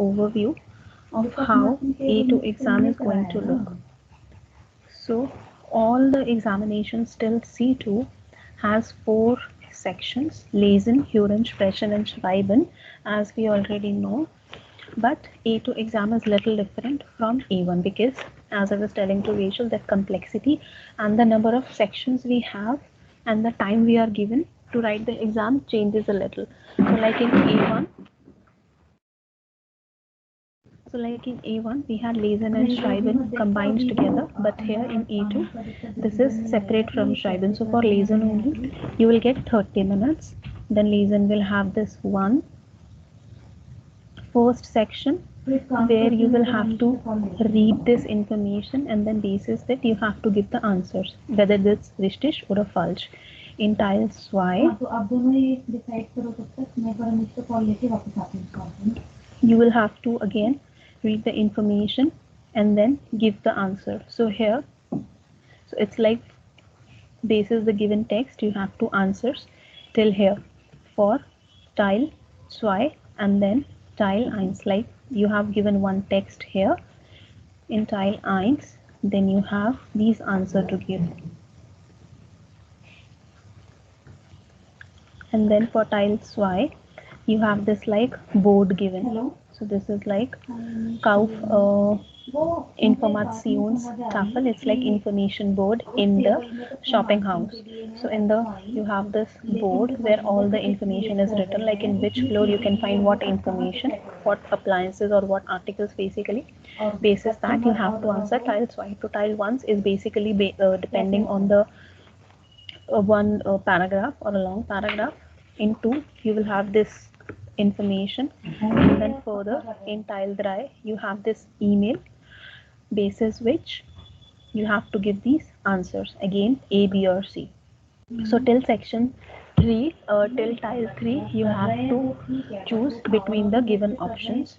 overview of how A2 exam is going to look. So all the examinations till C2 has 4 sections: Lesen, Huron, Sprechen and Schreiben, as we already know. But A2 exam is little different from A1 because, as I was telling to Rachel, that complexity and the number of sections we have and the time we are given to write the exam changes a little. So like in A1, we had Lesen and Schreiben combined together, but here in A2, this is separate from Schreiben. So for Lesen only, you will get 30 minutes. Then Lesen will have this one first section where you will have to read this information, and then basis that you have to give the answers, whether it's richtig or falsch. In Teil 2, you will have to again read the information and then give the answer. So here, so it's like basis the given text, you have to answers till here for Teil 2 and then Teil 1. Like you have given one text here in Teil 1, then you have these answer to give. And then for Teil 2, you have this like board given. Hello. So this is like Kauf Informationstafel. It's like information board in the shopping house. So in the you have this board where all the information is written, like in which floor you can find what information, what appliances or what articles basically. Basis that you have to answer Teil 2. So Teil 1 is basically depending on the one paragraph or a long paragraph. In 2 you will have this information, and then further in Teil 3 you have this email basis which you have to give these answers, again A, B or C. So till section 3, till Teil 3 you have to choose between the given options,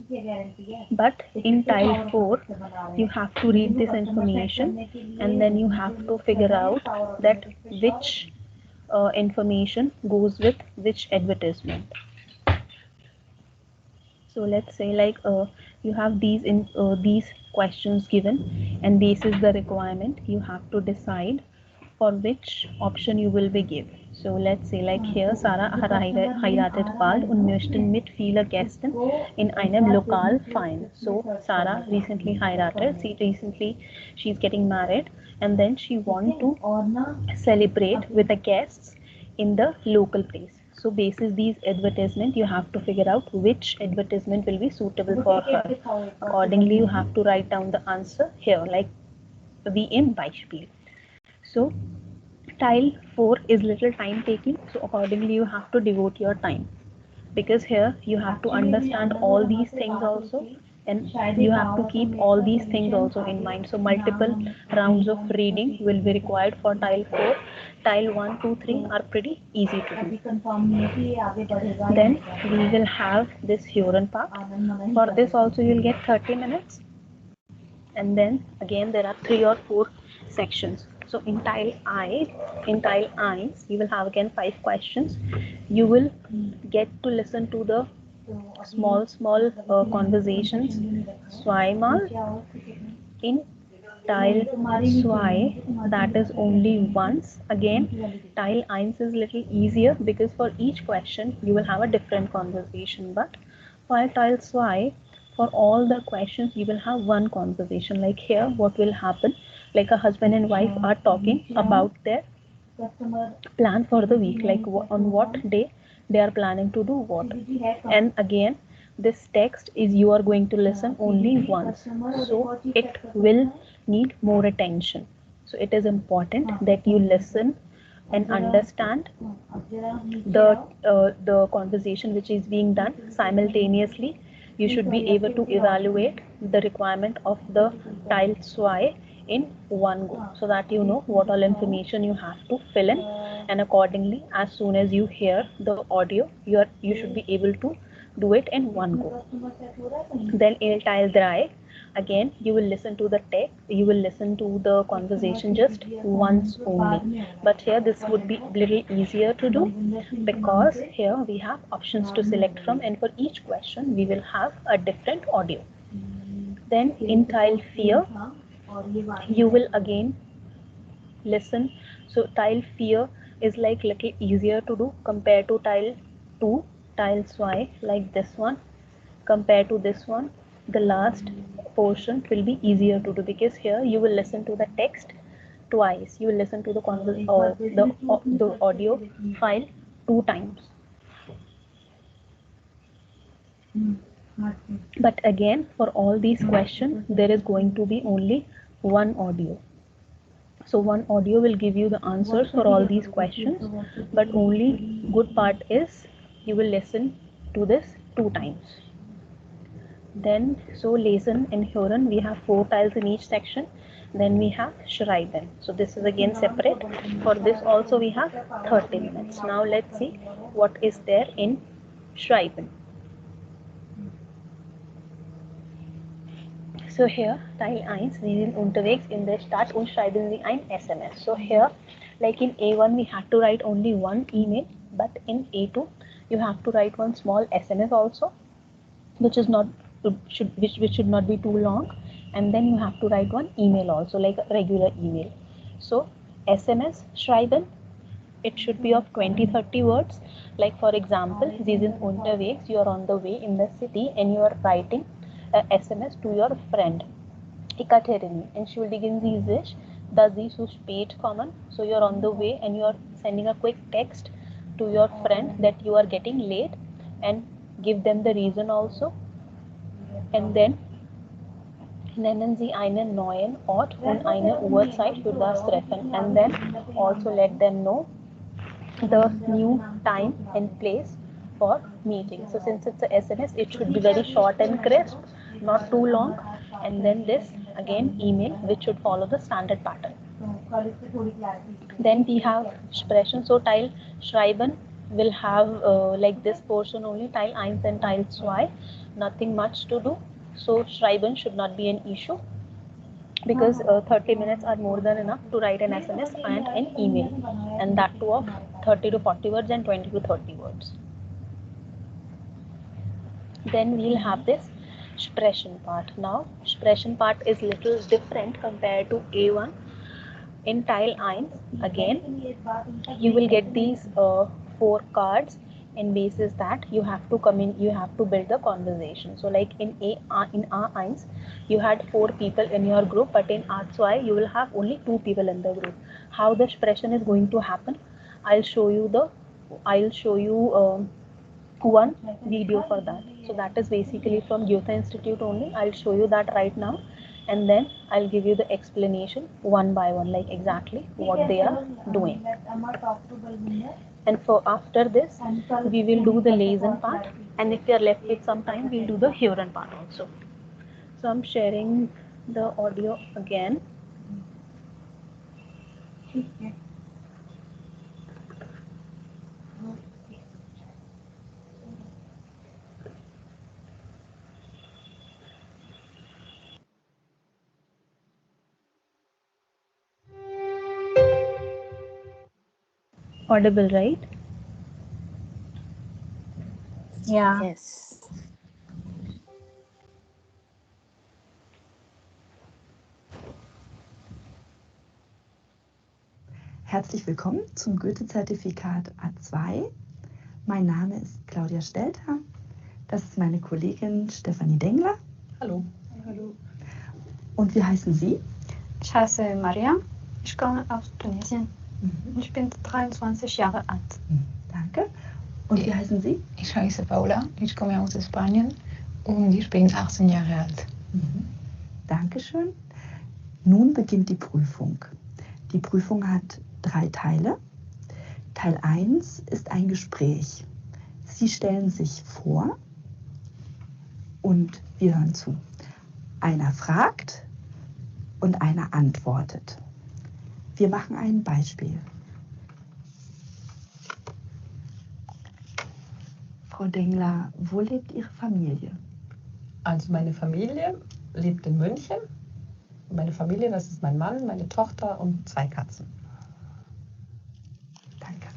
but in Teil 4 you have to read this information and then you have to figure out that which information goes with which advertisement. So let's say like you have these questions given, and this is the requirement. You have to decide for which option you will be given. So let's say like here Sarah heiratet bald und möchten mit vielen Gästen in einem Lokal feiern. So Sarah recently heirated. She's getting married, and then she want to celebrate with the guests in the local place. So basis these advertisement, you have to figure out which advertisement will be suitable for her. Accordingly, you have to write down the answer here, like wie im Beispiel. So Teil 4 is little time taking, so accordingly you have to devote your time, because here you have to understand all these things also, and you have to keep all these things also in mind. So multiple rounds of reading will be required for Teil 4. Teil 1, 2, 3 are pretty easy to do. Then we will have this Huron part. For this also you will get 30 minutes, and then again there are 3 or 4 sections. So in Teil I, you will have again 5 questions. You will get to listen to the small conversations zweimal. In Teil 2, that is only once. Again, Teil 1 is little easier because for each question you will have a different conversation. But for Teil 2, for all the questions you will have one conversation. Like here, what will happen? Like a husband and wife are talking about their plan for the week, like on what day they are planning to do what. And again, this text is you are going to listen only once, so it will need more attention. So it is important that you listen and understand the conversation which is being done simultaneously. You should be able to evaluate the requirement of the Teil 2 in one go, so that you know what all information you have to fill in, and accordingly as soon as you hear the audio you should be able to do it in one go. Then in Tile Dry, again you will listen to the text, you will listen to the conversation just once only. But here this would be a little easier to do because here we have options to select from, and for each question we will have a different audio. Then in Tile Fear, you will again listen. So tile fear is like little easier to do compared to tile 2. Tile swai, like this one, compared to this one, the last portion will be easier to do because here you will listen to the text twice, you will listen to the the audio file 2 times. But again, for all these questions there is going to be only one audio. So one audio will give you the answers for all these questions, but only good part is you will listen to this 2 times. Then, so lesen and hören, we have 4 tiles in each section. Then we have schreiben. So this is again separate. For this also we have 30 minutes. Now let's see what is there in schreiben. So here, Teil 1, Sie sind unterwegs in der Stadt und schreiben Sie ein SMS. So here, like in A1, we had to write only one email, but in A2, you have to write one small SMS also, which is not which should not be too long, and then you have to write one email also, like a regular email. So SMS schreiben, it should be of 20-30 words. Like for example, Sie sind unterwegs, you are on the way in the city and you are writing a SMS to your friend Ekaterini, and she will begin sich, da Sie zu spät kommen. So you are on the way and you are sending a quick text to your friend that you are getting late, and give them the reason also. And then nennen Sie einen neuen Ort und eine Uhrzeit für das Treffen, and then also let them know the new time and place for meeting. So since it's a SMS, it should be very short and crisp, not too long. And then this again email, which should follow the standard pattern. Then we have Sprechen. So Teil Schreiben will have like this portion only, Teil 1 and Teil 2, nothing much to do. So Schreiben should not be an issue because 30 minutes are more than enough to write an SMS and an email, and that too of 30 to 40 words and 20 to 30 words. Then we'll have this Sprechen part. Now Sprechen part is little different compared to A1. In Teil 1, again you will get these 4 cards, and basis that you have to build the conversation. So like in A1 you had 4 people in your group, but in A2 you will have only 2 people in the group. How the expression is going to happen, I'll show you one video for that. So that is basically from Goethe Institute only. I'll show you that right now, and then I'll give you the explanation one by one, like exactly what they are doing. And for after this, we will do the lesen part, and if we are left with some time, we'll do the hören part also. So I'm sharing the audio again. Audible, right? Yeah. Yes. Herzlich willkommen zum Goethe-Zertifikat A2. Mein Name ist Claudia Stelter. Das ist meine Kollegin Stefanie Dengler. Hallo. Hallo. Und wie heißen Sie? Ich heiße Maria. Ich komme aus Tunesien. Ich bin 23 Jahre alt. Danke. Und wie heißen Sie? Ich heiße Paula. Ich komme aus Spanien und ich bin 18 Jahre alt. Dankeschön. Nun beginnt die Prüfung. Die Prüfung hat 3 Teile. Teil 1 ist ein Gespräch. Sie stellen sich vor und wir hören zu. Einer fragt und einer antwortet. Wir machen ein Beispiel. Frau Dengler, wo lebt Ihre Familie? Also meine Familie lebt in München. Meine Familie, das ist mein Mann, meine Tochter und 2 Katzen. Danke.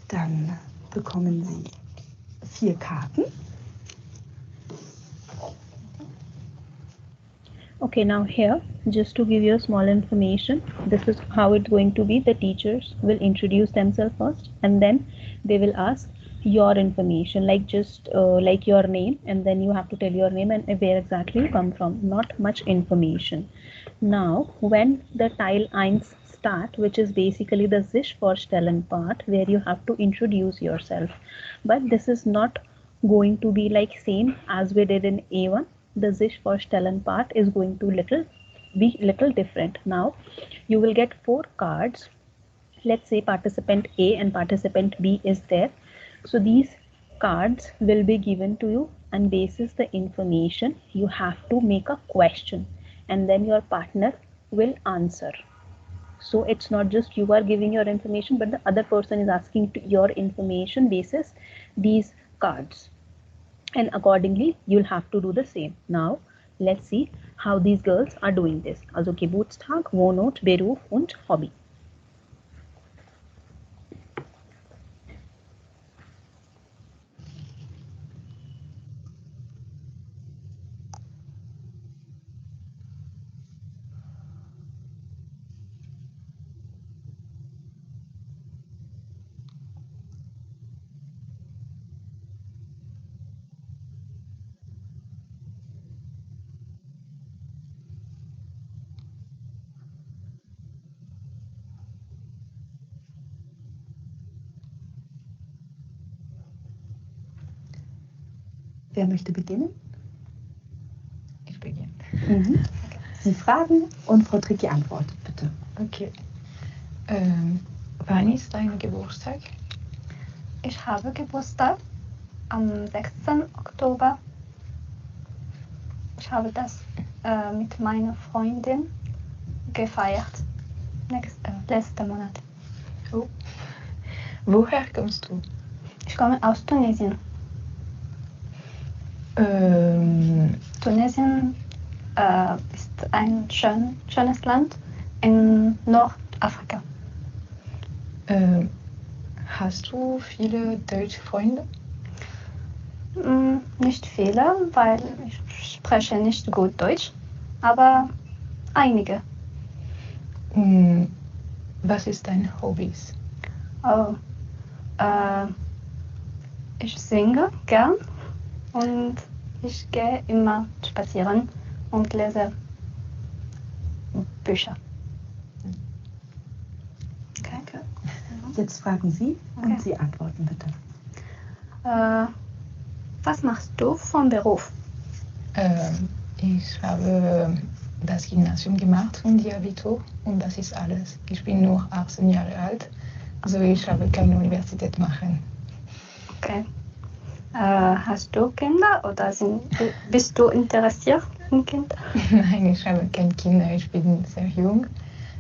Dann bekommen Sie 4 Karten. Okay, now here, just to give you a small information, this is how it's going to be. The teachers will introduce themselves first, and then they will ask your information, like just like your name, and then you have to tell your name and where exactly you come from. Not much information. Now, when the Teil 1 start, which is basically the sich vorstellen part, where you have to introduce yourself, but this is not going to be like same as we did in A1. The sich vorstellen part is going to be little different. Now you will get 4 cards. Let's say participant A and participant B is there. So these cards will be given to you, and basis the information you have to make a question, and then your partner will answer. So it's not just you are giving your information, but the other person is asking your information basis these cards, and accordingly you'll have to do the same. Now let's see how these girls are doing this. Also Geburtstag, Wohnort, Beruf und Hobby. Wer möchte beginnen? Ich beginne. Sie fragen und Frau Tricky antwortet, bitte. Okay. Wann ist dein Geburtstag? Ich habe Geburtstag am 16. Oktober. Ich habe das mit meiner Freundin gefeiert. Letzten Monat. Oh. Woher kommst du? Ich komme aus Tunesien. Tunesien ist ein schönes Land in Nordafrika. Hast du viele deutsche Freunde? Nicht viele, weil ich spreche nicht gut Deutsch, aber einige. Was ist dein Hobbys? Oh, ich singe gern und ich gehe immer spazieren und lese Bücher. Okay. Jetzt fragen Sie und Sie antworten, bitte. Was machst du vom Beruf? Ich habe das Gymnasium gemacht und die Abitur und das ist alles. Ich bin nur 18 Jahre alt, also ich habe keine Universität machen. Okay. Hast du Kinder oder bist du interessiert in Kindern? Nein, ich habe keine Kinder, ich bin sehr jung,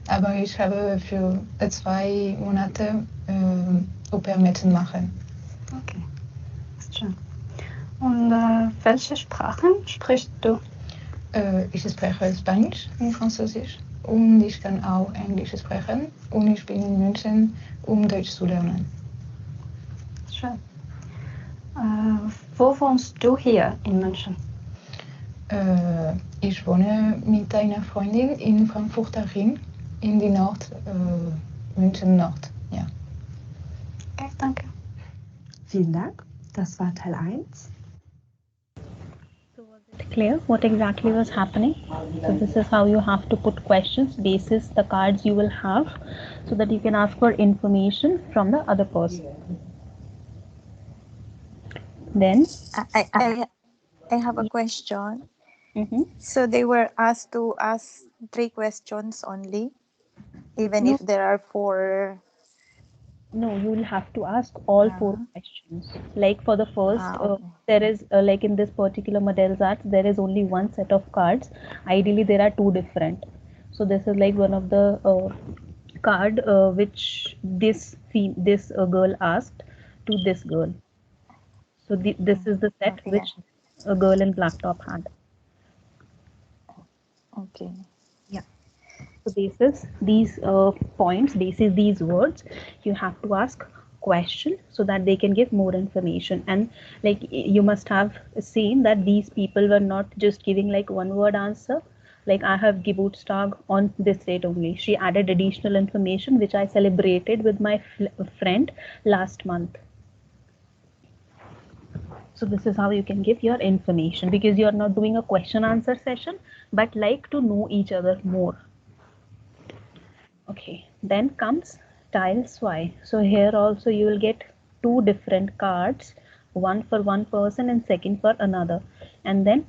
aber ich habe für 2 Monate Au-pair-Mädchen machen. Okay, ist schön. Und welche Sprachen sprichst du? Ich spreche Spanisch und Französisch und ich kann auch Englisch sprechen und ich bin in München, um Deutsch zu lernen. Schön. Wo wohnst du hier in München? Ich wohne mit einer Freundin in Frankfurt am Ring, in die München Nord. Ja. Okay, danke. Vielen Dank. Das war Teil 1. Clear what exactly was happening? So this is how you have to put questions basis the cards you will have, so that you can ask for information from the other person. Then I have a question. So they were asked to ask 3 questions only, even if there are 4. No, you will have to ask all 4 questions. Like for the first, okay. there is like in this particular Modelsatz, there is only one set of cards. Ideally, there are 2 different. So this is like one of the card which this girl asked. to this girl. So this is the set Okay. which a girl in black top had. Okay. So basis these points, basis these words, you have to ask question so that they can give more information. And like you must have seen that these people were not just giving like one word answer. Like I have Geburtstag on this date only. She added additional information which I celebrated with my friend last month. So this is how you can give your information, because you are not doing a question answer session but like to know each other more. Okay, then comes tile swipe. So here also you will get two different cards, one for one person and second for another. And then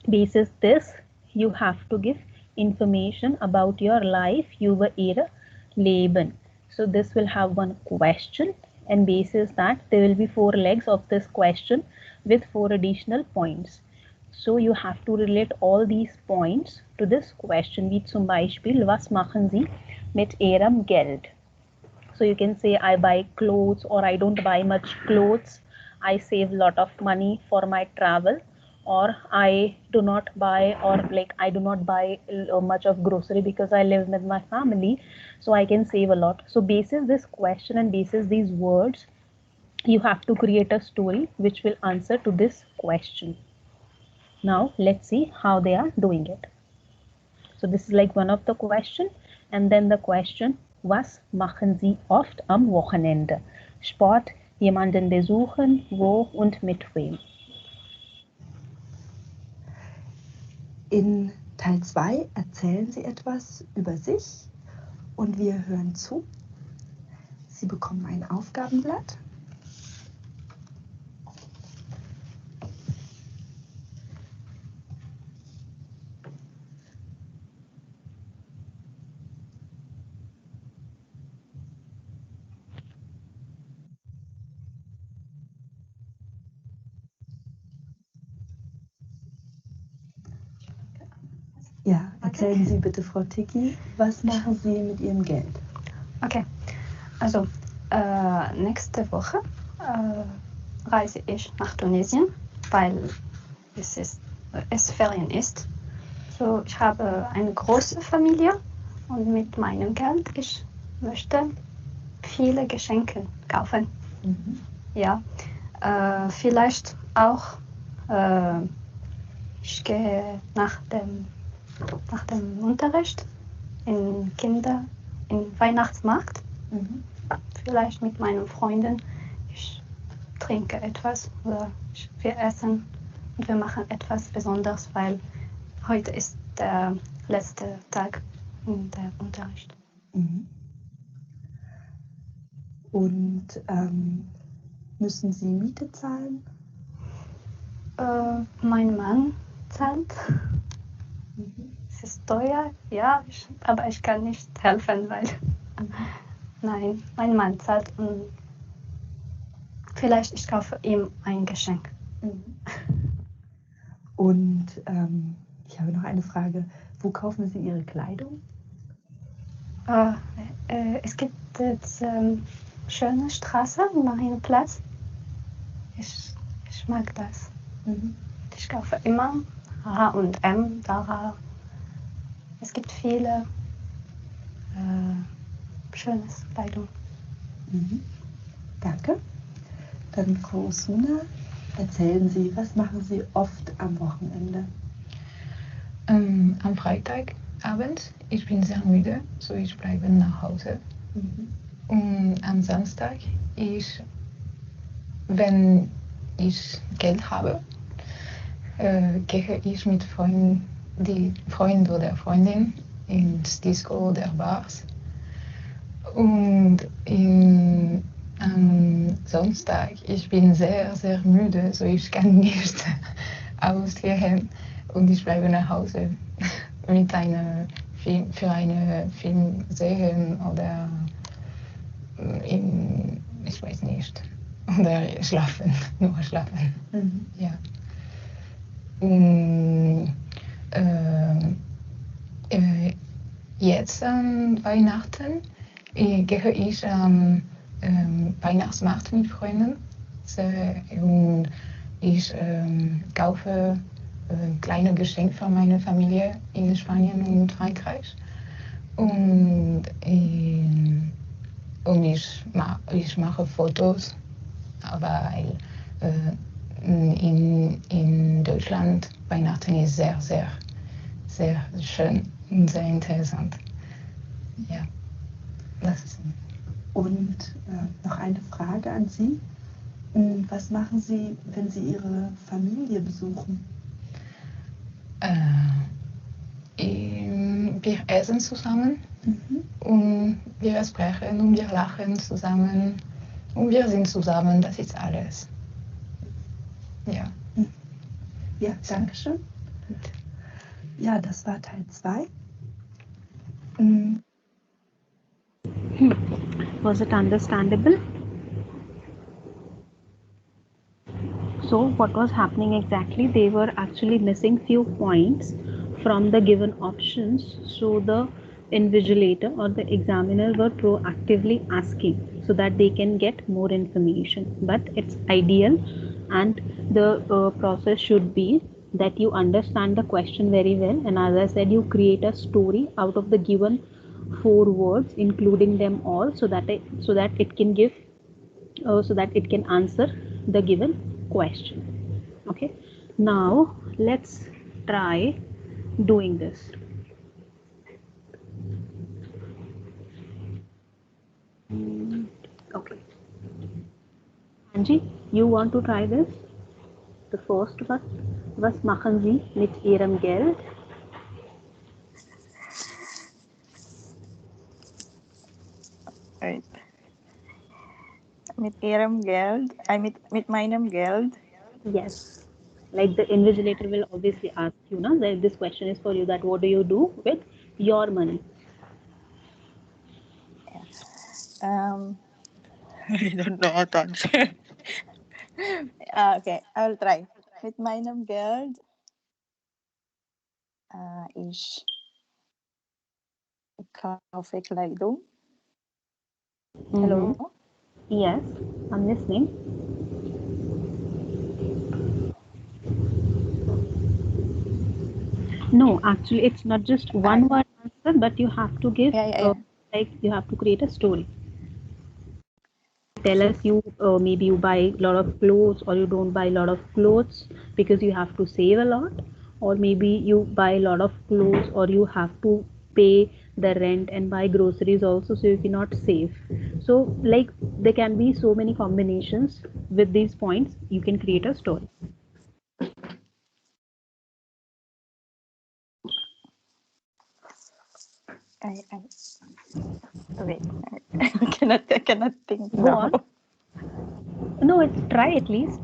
basis this, you have to give information about your life, über ihre Leben. So this will have one question, and basis that there will be 4 legs of this question with 4 additional points. So you have to relate all these points to this question, wie zum Beispiel, was machen Sie mit Ihrem Geld? So you can say I buy clothes, or I don't buy much clothes. I save a lot of money for my travel, or I do not buy, or like I do not buy much of grocery because I live with my family, so I can save a lot. So basis this question and basis these words, you have to create a story which will answer to this question. Now let's see how they are doing it. So this is like one of the question, and then the question, was machen Sie oft am Wochenende? Sport, jemanden besuchen, wo und mit wem? In Teil 2 erzählen Sie etwas über sich und wir hören zu. Sie bekommen ein Aufgabenblatt. Ja, erzählen Sie bitte, Frau Tiki, was machen Sie mit Ihrem Geld? Okay, also nächste Woche reise ich nach Tunesien, weil es Ferien ist. So, ich habe eine große Familie und mit meinem Geld ich möchte viele Geschenke kaufen. Ja, vielleicht auch ich gehe nach dem Unterricht im Weihnachtsmarkt. Vielleicht mit meinen Freunden. Ich trinke etwas oder wir essen und wir machen etwas Besonderes, weil heute ist der letzte Tag in der Unterricht. Und müssen Sie Miete zahlen? Mein Mann zahlt. Es ist teuer, ja, aber ich kann nicht helfen, weil nein, mein Mann zahlt und vielleicht ich kaufe ihm ein Geschenk. Und ich habe noch eine Frage. Wo kaufen Sie Ihre Kleidung? Es gibt jetzt schöne Straße, Marienplatz. Ich mag das. Ich kaufe immer H&M, Zara. Es gibt viele schöne Kleidung. Danke. Dann Frau Osuna, erzählen Sie, was machen Sie oft am Wochenende? Am Freitagabend, ich bin sehr müde, so ich bleibe nach Hause. Und am Samstag, wenn ich Geld habe, gehe ich mit Freund oder Freundin ins Disco oder Bars. Und am Samstag, ich bin sehr, sehr müde, so ich kann nicht ausgehen und ich bleibe nach Hause mit für eine Film sehen oder ich weiß nicht, oder schlafen, nur schlafen. Ja. Und jetzt an Weihnachten gehe ich am Weihnachtsmarkt mit Freunden. Und ich kaufe kleine Geschenke für meine Familie in Spanien und Frankreich. Und ich mache Fotos, weil in Deutschland Weihnachten ist sehr, sehr, sehr schön und sehr interessant. Ja, das ist. Und noch eine Frage an Sie. Was machen Sie, wenn Sie Ihre Familie besuchen? Wir essen zusammen und wir sprechen und wir lachen zusammen und wir sind zusammen, das ist alles. Ja. Ja, danke schön. Ja, das war Teil 2. Was it understandable? So what was happening exactly? They were actually missing few points from the given options. So the invigilator or the examiner were proactively asking so that they can get more information. But it's ideal, and the process should be that you understand the question very well, and as I said, you create a story out of the given 4 words, including them all, so that it can give so that it can answer the given question. Okay, now let's try doing this. Okay, Angie, you want to try this? The first one. Was machen Sie mit Ihrem Geld? Right. Mit Ihrem Geld, mit meinem Geld. Yes. Like the invigilator will obviously ask you, na, that this question is for you, that what do you do with your money? I don't know how to answer. Okay, I'll try. Mit meinem Geld ich kaufe Kleidung. Hello? Yes, I'm listening. No, actually, it's not just one word answer, but you have to give, like, you have to create a story. Tell us you maybe you buy a lot of clothes, or you don't buy a lot of clothes because you have to save a lot, or maybe you buy a lot of clothes or you have to pay the rent and buy groceries also, so you cannot save. So like there can be so many combinations. With these points you can create a story. Wait, I cannot think. Go on. No, it's try at least,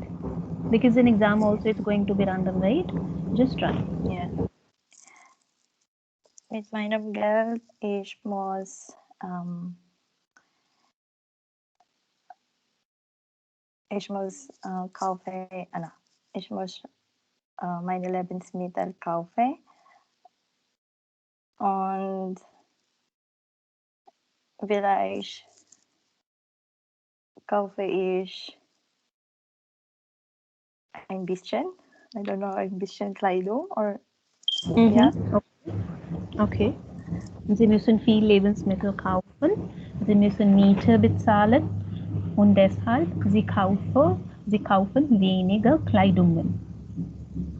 because in exam also it's going to be random, right? Just try. Yeah. Mit meinem Geld ich muss kaufen, ich muss meine Lebensmittel kaufen und vielleicht kaufe ich ein bisschen, I don't know, ein bisschen Kleidung or ja. Okay. Sie müssen viel Lebensmittel kaufen, Sie müssen Miete bezahlen und deshalb Sie kaufen weniger Kleidungen.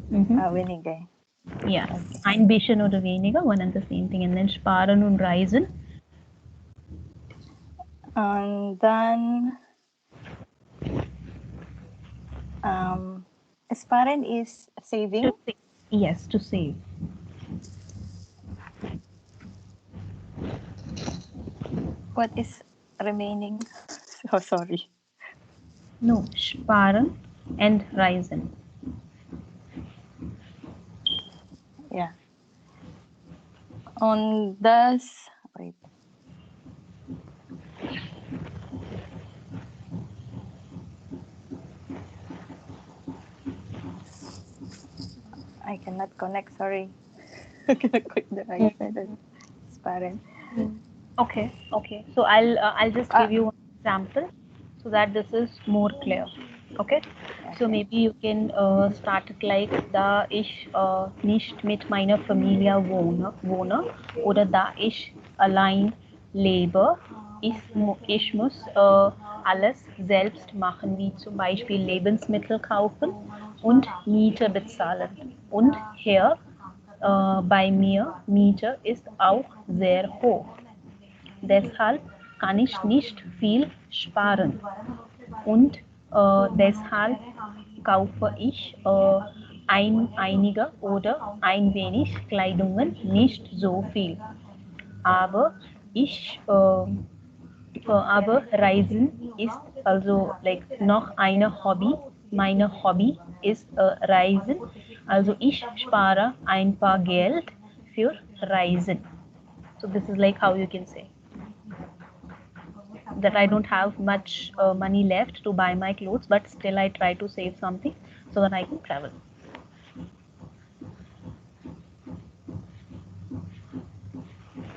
Weniger. Ja, okay. Ein bisschen oder weniger, one and the same thing. And then sparen und reisen. Und dann sparen is saving. Yes, to save. What is remaining? Oh, sorry. No, sparen and reisen. Yeah. Und das, wait. I cannot connect, sorry. I cannot click the right side. Sparen. Okay. So I'll just give you one example so that this is more clear. Okay, so maybe you can start it like da ich nicht mit meiner Familie wohne oder da ich allein lebe. Ich muss alles selbst machen, wie zum Beispiel Lebensmittel kaufen und Miete bezahlen. Und hier bei mir Miete ist auch sehr hoch. Deshalb kann ich nicht viel sparen und deshalb kaufe ich einige oder ein wenig Kleidungen, nicht so viel. Aber aber Reisen ist also noch eine Hobby. Meine Hobby ist Reisen. Also ich spare ein paar Geld für Reisen. So this is like how you can say that I don't have much money left to buy my clothes, but still I try to save something so that I can travel.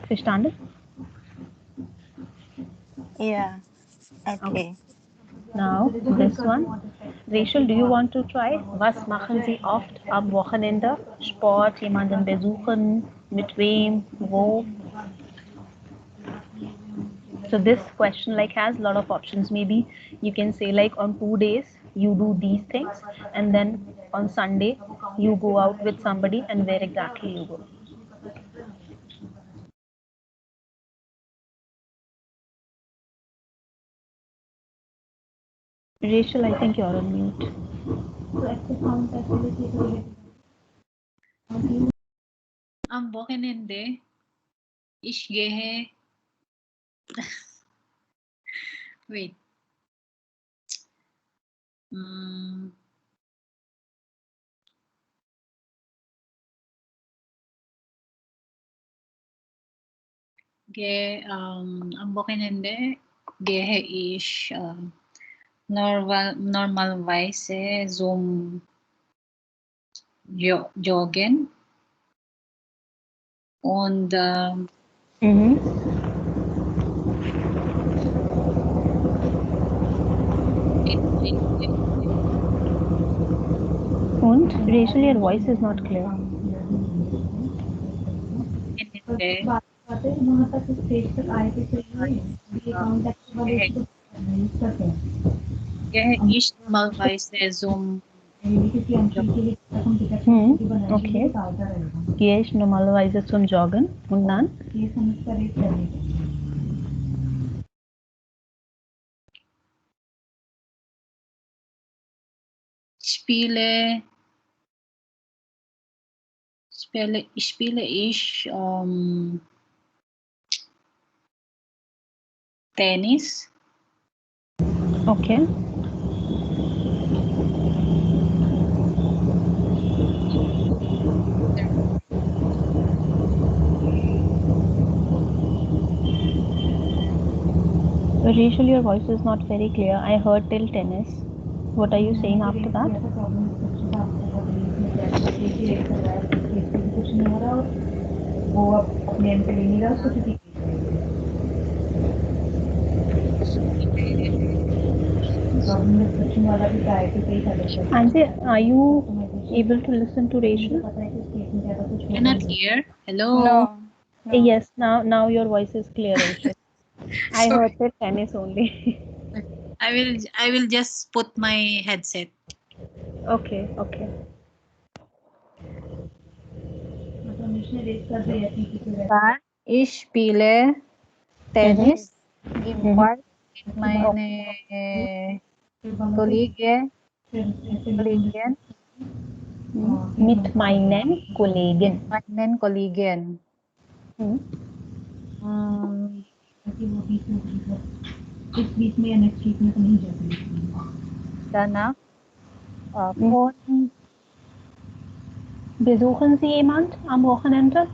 Verstanden? Yeah. Okay. Now this one. Rachel, do you want to try? Was machen Sie oft am Wochenende? Sport, jemanden besuchen, mit wem, wo? So this question has a lot of options. Maybe you can say on 2 days you do these things, and then on Sunday you go out with somebody, and where exactly you go. Rachel, I think you're on mute. Am Wochenende ich gehe wait. Am Wochenende gehe ich normalerweise zum Joggen und Und Rachel, your voice is not clear. gehe ich normalerweise zum Okay. Gehe ich normalerweise zum Joggen und dann? spiele ich Tennis. Okay. Rachel, your voice is not very clear. I heard till tennis. What are you saying after that? Anji, are you able to listen to Rachel? Cannot hear. Hello. No. Yes, now your voice is clear, Rachel. I heard the tennis only. I will just put my headset. Okay. Ich spiele Tennis im Park mit meinen Kollegen. Mit meinen Kollegen. Danach von Besuchen Sie jemand am Wochenende?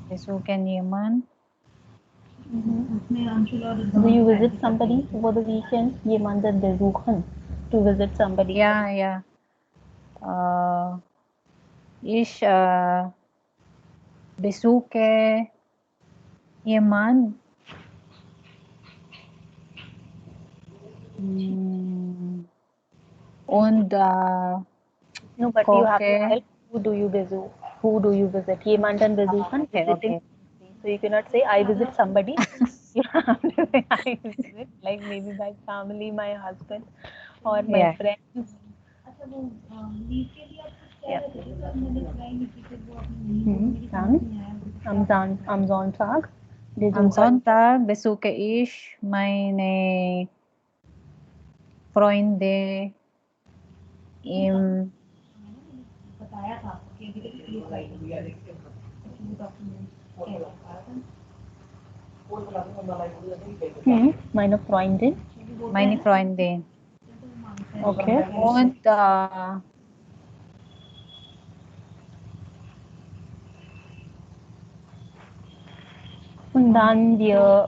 besuchen jemand. Do you visit somebody over the weekend? Jemanden besuchen. To visit somebody. Ja. Ich besuche jemand Und No, but you have to Koke. tell who do you visit. Who do you visit? Yemantan besuchen, Okay, visiting. okay. So you cannot say I visit somebody. You have to say I visit, like maybe my family, my husband, or my Yeah. friends. Yeah. Dann am Sonntag. Am Sonntag besuche ich meine Freunde im Meine Freundin. meine Freundin. Okay. Und Und dann wir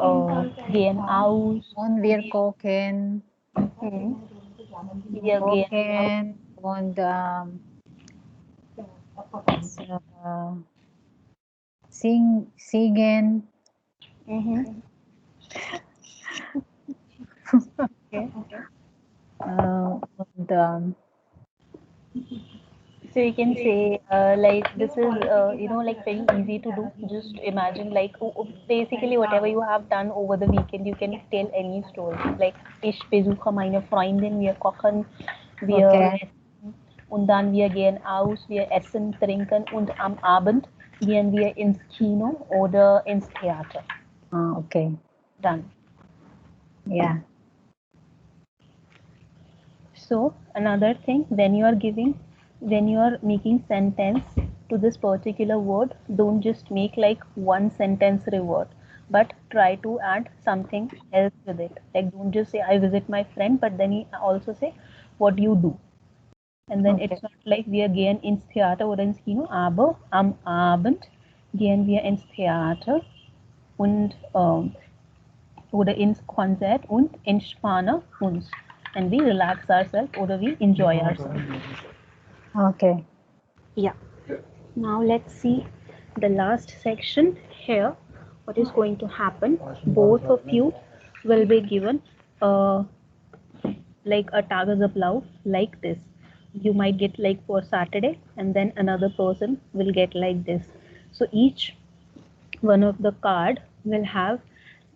gehen aus. und wir kochen. Wir gehen Und singen. Okay. Und so you can say like this is like very easy to do. Just imagine like basically whatever you have done over the weekend, you can tell any story. Like ich besuche meine Freundin, wir kochen, wir Okay. essen und dann wir gehen aus, wir essen, trinken und am Abend gehen wir ins Kino oder ins Theater. Okay. Done. Yeah. So another thing, when you are making sentence to this particular word, don't just make like one sentence revert, but try to add something else with it. Like don't just say I visit my friend, but then you also say what do you do. And then Okay. it's not like wir gehen ins Theater oder ins Kino, aber am Abend gehen wir ins Theater und oder ins Konzert und entspannen uns. And we relax ourselves or we enjoy ourselves. Okay. Yeah. Now let's see the last section here. What is going to happen? Both of you will be given like a Tagesablauf like this. You might get like for Saturday, and then another person will get like this. So each one of the card will have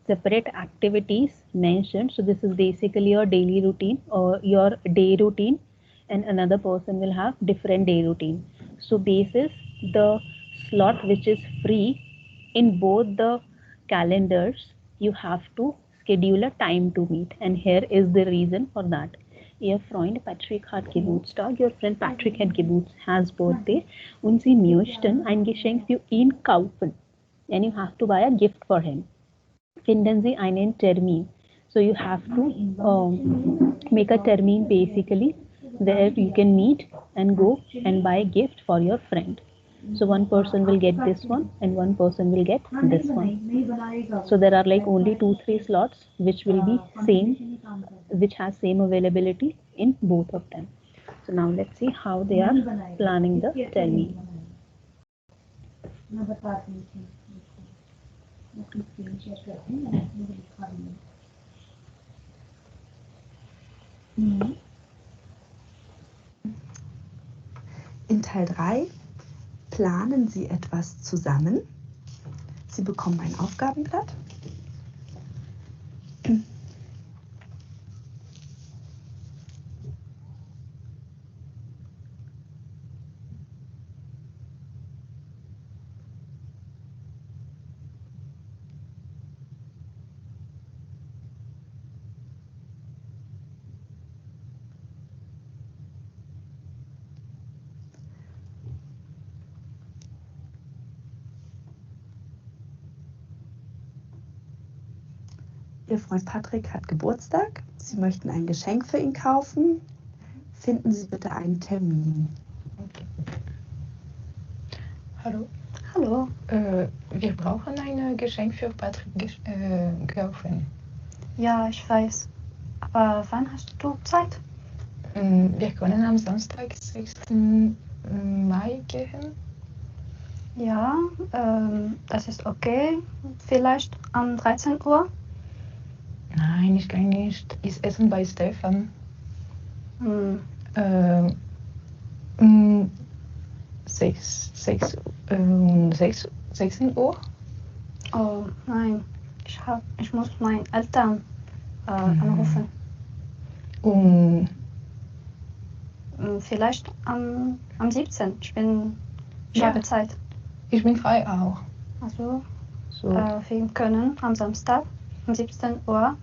separate activities mentioned. So this is basically your daily routine or your day routine, and another person will have different day routine. So basis the slot which is free in both the calendars, you have to schedule a time to meet, and here is the reason for that. Ihr Freund Patrick hat Geburtstag, your friend Patrick has birthday und sie möchten ein Geschenk für ihn kaufen, and you have to buy a gift for him. Finden Sie einen Termin. So you have to make a termin basically where you can meet and go and buy a gift for your friend. So one person will get this one and one person will get this one. So there are like only 2-3 slots which will be same, which has same availability in both of them. So now let's see how they are planning the termin. In Teil 3 planen Sie etwas zusammen. Sie bekommen ein Aufgabenblatt. Ihr Freund Patrick hat Geburtstag. Sie möchten ein Geschenk für ihn kaufen. Finden Sie bitte einen Termin. Hallo. Hallo. Wir brauchen ein Geschenk für Patrick kaufen. Ja, ich weiß. Aber wann hast du Zeit? Wir können am Samstag, 6. Mai gehen. Ja, das ist okay. Vielleicht um 13 Uhr. Nein, ich kann nicht. Ist Essen bei Stefan. Hm, 16 Uhr? oh nein, ich muss meinen Eltern anrufen. Und Vielleicht am 17. Ich Ja. habe Zeit. ich bin frei auch. Also So. wir können am Samstag um 17 Uhr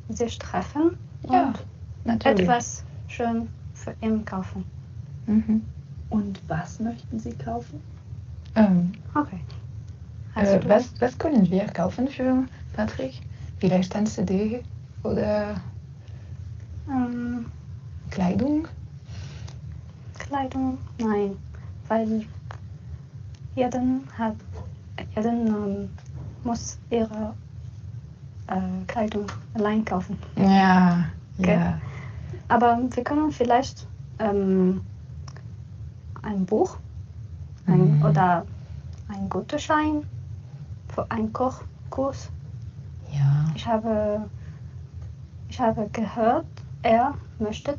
sich treffen Ja, und natürlich. etwas schön für ihn kaufen. Mhm. Und was möchten Sie kaufen? Okay. Hast du Was können wir kaufen für Patrick? Vielleicht ein CD oder Kleidung? Kleidung? Nein, weil jeden muss ihre Kleidung allein kaufen. Ja, Okay. ja. Aber wir können vielleicht ein Buch oder einen Gutschein für einen Kochkurs. Ja. Ich habe gehört, er möchte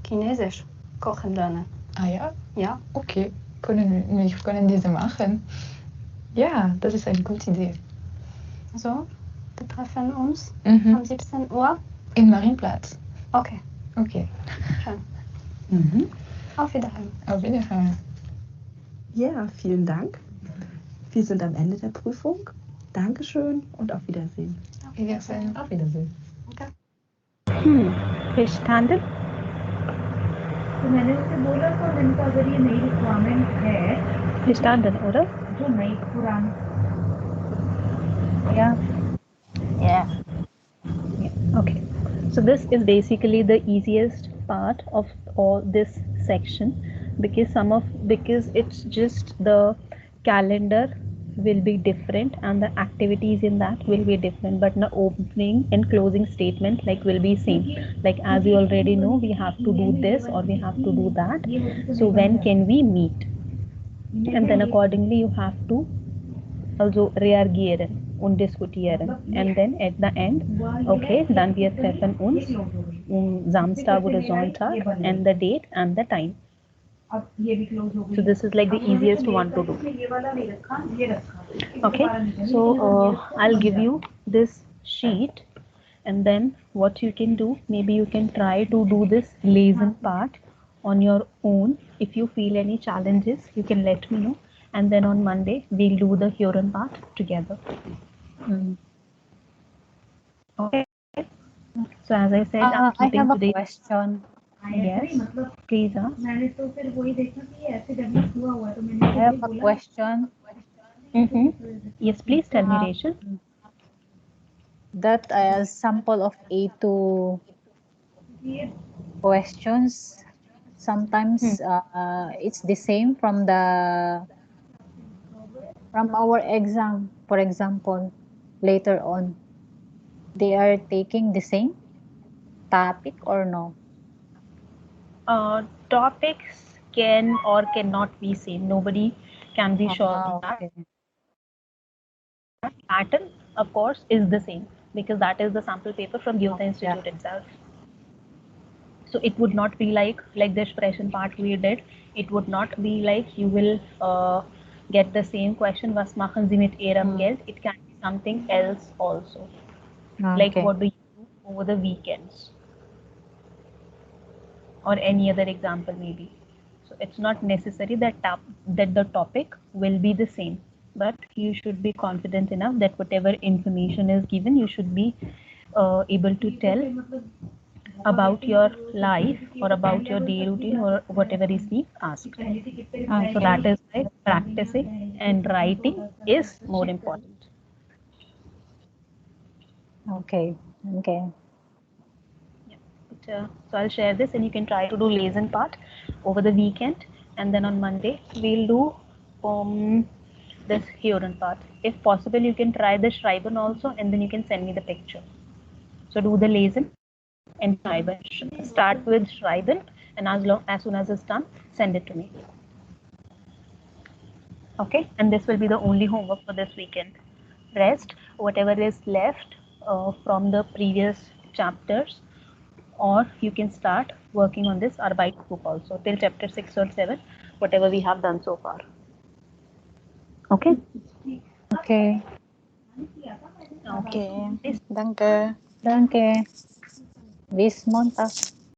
Chinesisch kochen lernen. Ah ja? Ja, Okay. Wir können diese machen. Ja, das ist eine gute Idee. also wir treffen uns Mhm. um 17 Uhr. In Marienplatz. Okay, Okay. schön. Mhm. Auf Wiedersehen. Auf Wiedersehen. Ja, vielen Dank. Wir sind am Ende der Prüfung. Dankeschön und auf Wiedersehen. Auf Wiedersehen. Auf Wiedersehen. Verstanden? तो मैंने उसे बोला था मैंने कहा अगर ये नई रिक्वायरमेंट है Verstanden, oder? जो नई पुरानी Yeah. Okay. So this is basically the easiest part of all this section because it's just the calendar will be different and the activities in that will be different, but the opening and closing statement like will be same. Like as you already know, we have to do this or we have to do that. So when can we meet? And then accordingly you have to also reagieren und diskutieren. And then at the end, okay, dann wir treffen uns Samstag oder Sonntag and the date and the time. अब ये भी close हो गई So this is like the easiest one to do. ये वाला नहीं रखा ये रखा Okay, so I'll give you this sheet and then what you can do, maybe you can try to do this lesson part on your own. If you feel any challenges, you can let me know, and then on Monday we'll do the Huron part together. Okay, so as I said, I'm I keeping have a today. question. Yes, please ask. मैंने तो फिर वही देखा कि ये ऐसे develop हुआ हुआ है तो मैंने I have a question Yes, please tell me, Rachel. that a sample of A2 questions. Sometimes it's the same from our exam. For example, later on, they are taking the same topic or no? Topics can or cannot be same. Nobody can be sure of that. Okay. Pattern, of course, is the same because that is the sample paper from Goethe Institute itself. So it would not be like the expression part we did. It would not be like you will get the same question. Was machen Sie mit Ihrem Geld? It can be something else also. Like Okay. what do you do over the weekends? Or any other example maybe. So it's not necessary that the topic will be the same, but you should be confident enough that whatever information is given, you should be able to tell about your life or about your day routine or whatever is being asked. So that is why practicing and writing is more important. Okay. Okay. So I'll share this and you can try to do lesson part over the weekend, and then on Monday we'll do this Huron part. If possible, you can try the Schreiben also, and then you can send me the picture. So do the lesson and Schreiben. Start with Schreiben, and as soon as it's done, send it to me. Okay, and this will be the only homework for this weekend. rest, whatever is left from the previous chapters, or you can start working on this Arbeitsbuch also till chapter 6 or 7, whatever we have done so far. Okay? Okay. Okay. Danke. Danke. Bis Montag.